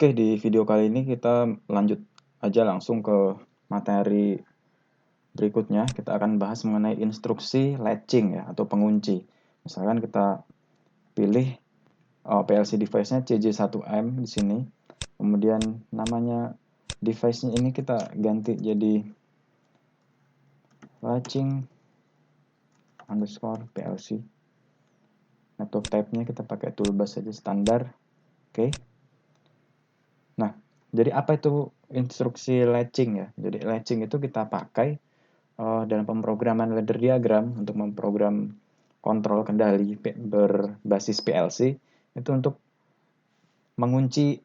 Oke, di video kali ini kita lanjut aja langsung ke materi berikutnya. Kita akan bahas mengenai instruksi latching ya atau pengunci. Misalkan kita pilih PLC device-nya CJ1M di sini. Kemudian namanya device-nya ini kita ganti jadi latching underscore PLC. Atau type-nya kita pakai toolbar saja standar. Oke. Nah, jadi apa itu instruksi latching ya? Jadi latching itu kita pakai dalam pemrograman ladder diagram untuk memprogram kontrol kendali berbasis PLC itu untuk mengunci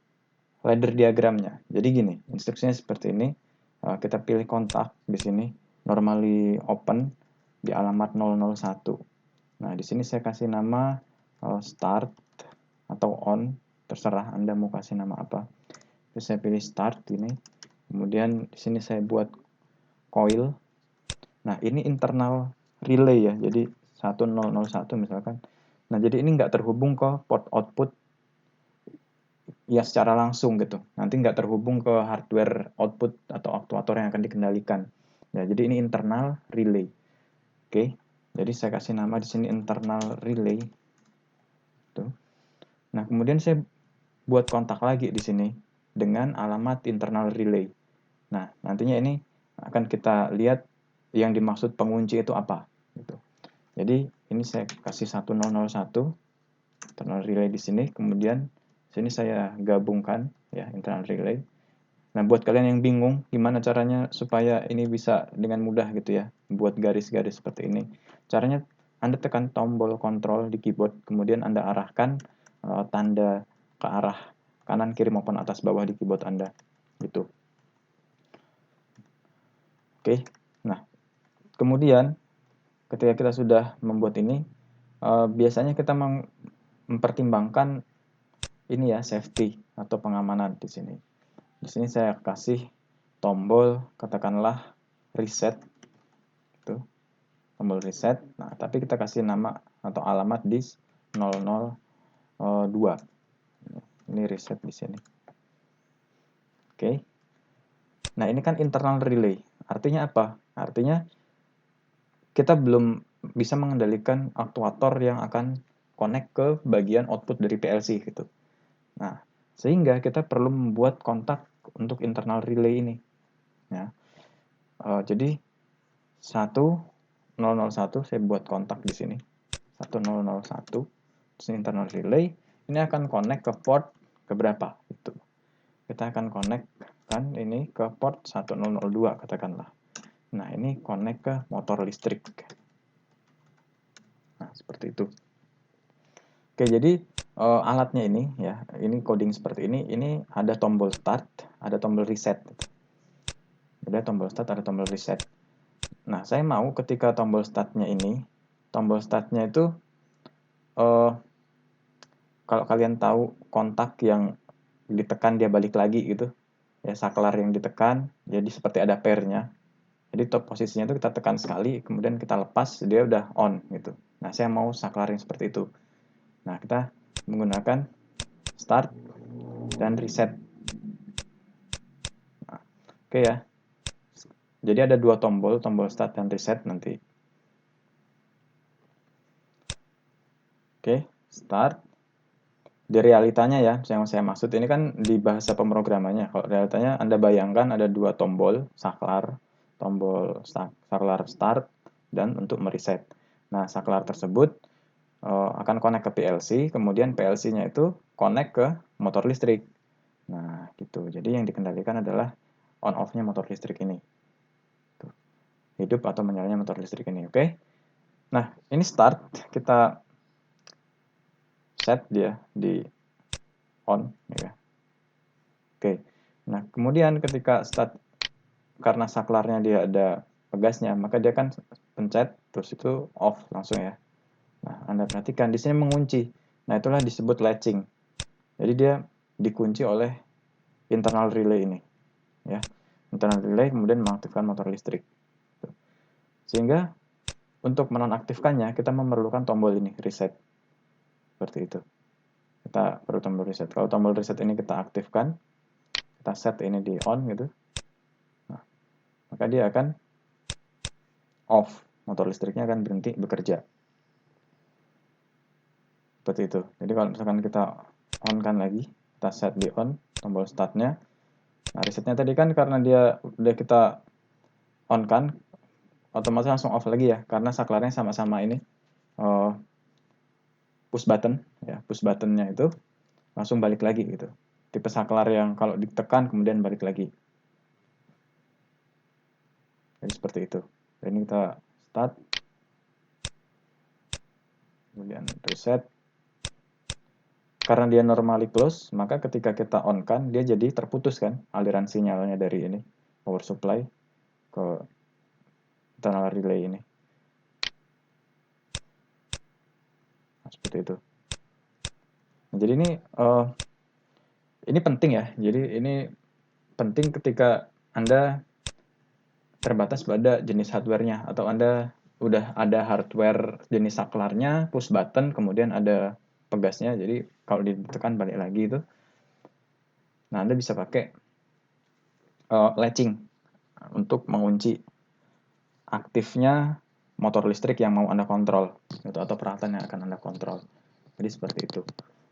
ladder diagramnya. Jadi gini, instruksinya seperti ini. Kita pilih kontak di sini, normally open di alamat 001. Nah, di sini saya kasih nama start atau on, terserah Anda mau kasih nama apa. Terus saya pilih start ini. Kemudian di sini saya buat coil. Nah, ini internal relay ya. Jadi 1001 misalkan. Nah, jadi ini nggak terhubung ke port output ya secara langsung gitu. Nanti nggak terhubung ke hardware output atau aktuator yang akan dikendalikan. Ya, jadi ini internal relay. Oke. Jadi saya kasih nama di sini internal relay. Tuh. Nah, kemudian saya buat kontak lagi di sini dengan alamat internal relay. Nah, nantinya ini akan kita lihat yang dimaksud pengunci itu apa. Gitu. Jadi ini saya kasih 1001 internal relay di sini, kemudian sini saya gabungkan ya internal relay. Nah, buat kalian yang bingung gimana caranya supaya ini bisa dengan mudah gitu ya, buat garis-garis seperti ini. Caranya Anda tekan tombol kontrol di keyboard, kemudian Anda arahkan tanda ke arah kanan, kiri maupun atas bawah di keyboard Anda. Gitu. Oke. Nah, kemudian ketika kita sudah membuat ini, biasanya kita mempertimbangkan ini ya safety atau pengamanan di sini. Di sini saya kasih tombol katakanlah reset, itu tombol reset. Nah, tapi kita kasih nama atau alamat disk 002. Ini reset di sini. Oke. Nah, ini kan internal relay. Artinya apa? Artinya kita belum bisa mengendalikan aktuator yang akan connect ke bagian output dari PLC gitu. Nah, sehingga kita perlu membuat kontak untuk internal relay ini. Ya. Jadi 1001 saya buat kontak di sini. 1001 internal relay ini akan connect ke port keberapa itu. Kita akan connect kan ini ke port 1002 katakanlah. Nah, ini connect ke motor listrik. Nah, seperti itu. Oke, jadi alatnya ini ya, ini coding seperti ini ada tombol start, ada tombol reset. Ada tombol start, ada tombol reset. Nah, saya mau ketika tombol startnya itu kalau kalian tahu kontak yang ditekan dia balik lagi gitu, ya saklar yang ditekan, jadi seperti ada pairnya. Jadi top posisinya itu kita tekan sekali, kemudian kita lepas, dia udah on gitu. Nah, saya mau saklar yang seperti itu. Nah, kita menggunakan start dan reset. Nah, oke ya. Jadi ada dua tombol start dan reset nanti. Oke, start. Di realitanya ya, yang saya maksud ini kan di bahasa pemrogramannya. Kalau realitanya Anda bayangkan ada dua tombol saklar, tombol saklar start dan untuk mereset. Nah, saklar tersebut akan connect ke PLC, kemudian PLC-nya itu connect ke motor listrik. Nah, gitu. Jadi yang dikendalikan adalah on-off-nya motor listrik ini. Tuh. Hidup atau menyalanya motor listrik ini, oke? Nah, ini start, kita set dia di on ya. Oke. Nah, kemudian ketika start karena saklarnya dia ada pegasnya, maka dia kan pencet terus itu off langsung ya. Nah, Anda perhatikan di sini mengunci. Nah, itulah disebut latching. Jadi dia dikunci oleh internal relay ini ya. Internal relay kemudian mengaktifkan motor listrik. Sehingga untuk menonaktifkannya kita memerlukan tombol ini reset. Seperti itu. kita perlu tombol reset. Kalau tombol reset ini kita aktifkan, kita set ini di on gitu, nah, maka dia akan off, motor listriknya akan berhenti bekerja. Seperti itu. Jadi kalau misalkan kita on kan lagi, kita set di on, tombol startnya. Nah, resetnya tadi kan karena dia udah kita on kan, otomatis langsung off lagi ya, karena saklarnya sama-sama ini push button, ya push buttonnya itu langsung balik lagi gitu. Tipe saklar yang kalau ditekan kemudian balik lagi. Jadi seperti itu. Ini kita start, kemudian reset. Karena dia normally close, maka ketika kita on kan, dia jadi terputus kan aliran sinyalnya dari ini power supply ke internal relay ini. Nah, seperti itu. Nah, jadi ini penting ya. Jadi ini penting ketika Anda terbatas pada jenis hardware-nya, atau Anda udah ada hardware jenis saklarnya, push button, kemudian ada pegasnya, jadi kalau ditekan balik lagi itu. Nah, Anda bisa pakai latching untuk mengunci aktifnya motor listrik yang mau Anda kontrol, atau peralatan yang akan Anda kontrol. Jadi seperti itu.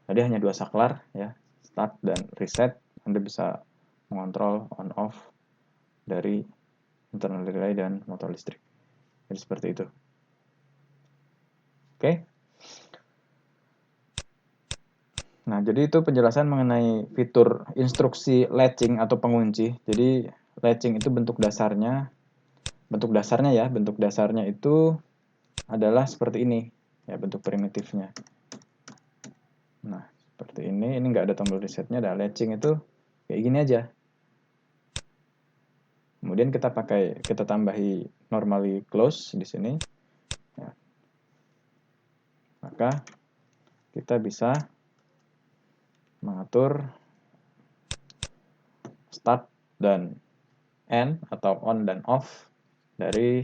Tadi hanya 2 saklar ya, start dan reset. Anda bisa mengontrol on off dari internal relay dan motor listrik. Jadi seperti itu. Oke. Nah, jadi itu penjelasan mengenai fitur instruksi latching atau pengunci. Jadi latching itu bentuk dasarnya itu adalah seperti ini ya, bentuk primitifnya. Nah, seperti ini nggak ada tombol resetnya, ada latching itu kayak gini aja. Kemudian kita tambahi normally close di sini ya. Maka kita bisa mengatur start dan end atau on dan off dari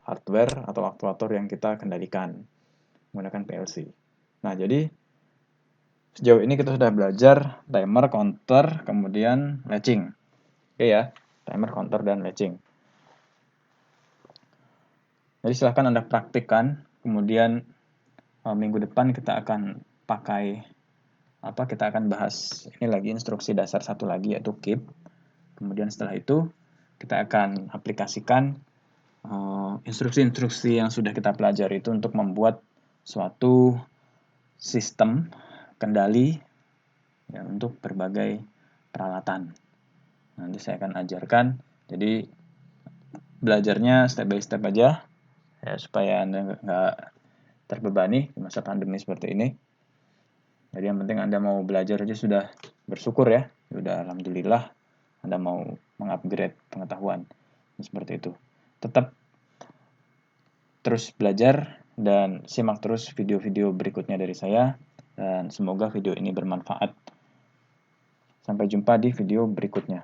hardware atau aktuator yang kita kendalikan menggunakan PLC. Nah, jadi sejauh ini kita sudah belajar timer, counter, kemudian latching. Oke ya, timer, counter, dan latching. Jadi silahkan Anda praktikkan, kemudian minggu depan kita akan kita akan bahas ini lagi, instruksi dasar satu lagi, yaitu keep. Kemudian setelah itu kita akan aplikasikan instruksi-instruksi yang sudah kita pelajari itu untuk membuat suatu sistem kendali ya, untuk berbagai peralatan. Nanti saya akan ajarkan. Jadi belajarnya step by step aja ya, supaya Anda nggak terbebani di masa pandemi seperti ini. Jadi yang penting Anda mau belajar aja sudah bersyukur ya. Sudah alhamdulillah Anda mau mengupgrade pengetahuan. Seperti itu. Tetap terus belajar dan simak terus video-video berikutnya dari saya, dan semoga video ini bermanfaat. Sampai jumpa di video berikutnya.